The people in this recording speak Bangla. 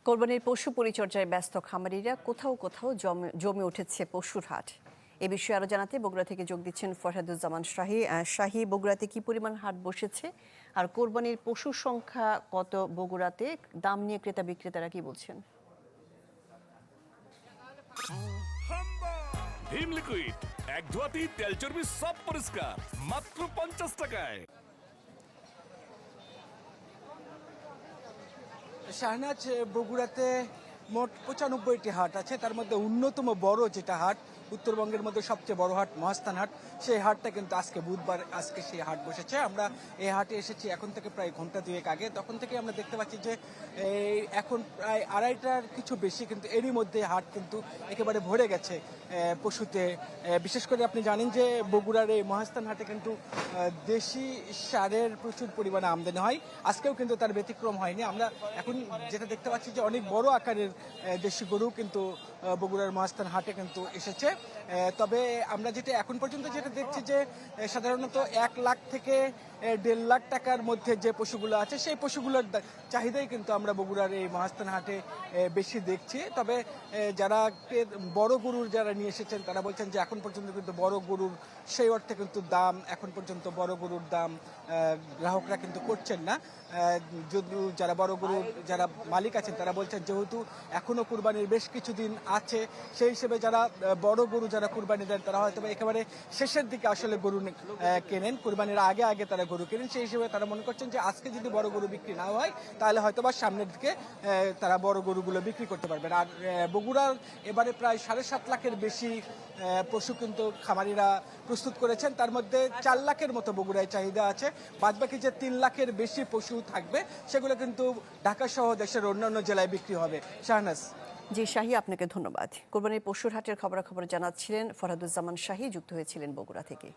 কোরবানির পশু পরিচর্যায় ব্যস্ত খামারিরা কোথাও কোথাও জমে উঠেছে পশুর হাট। এ বিষয়ে আরো জানাতে বগুড়া থেকে যোগ দিচ্ছেন ফরহাদুজ্জামান শাহী। শাহী, বগুড়াতে কি পরিমাণ হাট বসেছে আর কোরবানির পশুর সংখ্যা কত বগুড়াতে? দাম নিয়ে ক্রেতা বিক্রেতারা কি বলছেন? ভীম লিকুইড এক ধোয়াতেই তেল চর্বি সব পরিষ্কার মাত্র 50 টাকায়। শাহনাজ, বগুড়াতে মোট 95টি হাট আছে। তার মধ্যে অন্যতম বড় যেটা হাট, উত্তরবঙ্গের মধ্যে সবচেয়ে বড় হাট মহাস্থান হাট, সেই হাটটা কিন্তু আজকে বুধবার, আজকে সেই হাট বসেছে। আমরা এই হাটে এসেছি এখন থেকে প্রায় ঘন্টা দুয়েক আগে। তখন থেকে আমরা দেখতে পাচ্ছি যে এখন প্রায় আড়াইটার কিছু বেশি, কিন্তু এরই মধ্যে হাট কিন্তু একেবারে ভরে গেছে পশুতে। বিশেষ করে আপনি জানেন যে বগুড়ার এই মহাস্থান হাটে কিন্তু দেশি সারের প্রচুর পরিমাণে আমদানি হয়। আজকেও কিন্তু তার ব্যতিক্রম হয়নি। আমরা এখন যেটা দেখতে পাচ্ছি যে অনেক বড় আকারের দেশি গরু কিন্তু বগুড়ার মহাস্থান হাটে কিন্তু এসেছে। তবে আমরা যেটা এখন পর্যন্ত যেটা দেখছি যে সাধারণত 1 লাখ থেকে 1.5 লাখ টাকার মধ্যে যে পশুগুলো আছে সেই পশুগুলোর চাহিদাই কিন্তু আমরা বগুড়ার এই মহাস্থান হাটে বেশি দেখছি। তবে যারা বড় গরুর যারা নিয়ে এসেছেন তারা বলছেন যে এখন পর্যন্ত কিন্তু বড় গরুর সেই অর্থে কিন্তু দাম, এখন পর্যন্ত বড় গরুর দাম গ্রাহকরা কিন্তু করছেন না। যদিও যারা বড় গরুর যারা মালিক আছেন তারা বলছেন যেহেতু এখনো কুরবানির বেশ কিছুদিন আছে, সেই হিসেবে যারা বড় গরু যারা কুরবানি দেন তারা হয়তো একেবারে শেষের দিকে আসলে গরু কেনেন, কুরবানির আগে আগে তারা গরু কেনেন। সেই হিসেবে তারা মনে করছেন যে আজকে যদি বড় গরু বিক্রি না হয় তাহলে হয়তো বা সামনের দিকে তারা বড় গরুগুলো বিক্রি করতে পারবেন। আর বগুড়ার এবারে প্রায় 7.5 লাখের বেশি পশু কিন্তু খামারিরা প্রস্তুত করেছেন। তার মধ্যে 4 লাখের মতো বগুড়ায় চাহিদা আছে। বাদবাকি যে 3 লাখের বেশি পশু থাকবে সেগুলো কিন্তু ঢাকা সহ দেশের অন্যান্য জেলায় বিক্রি হবে। শাহনাজ। জি শাহী, আপনাকে ধন্যবাদ। কোরবানির পশুর হাটের খবরাখবর জানাচ্ছিলেন ফরহাদুজ্জামান শাহী, যুক্ত হয়েছিলেন বগুড়া থেকে।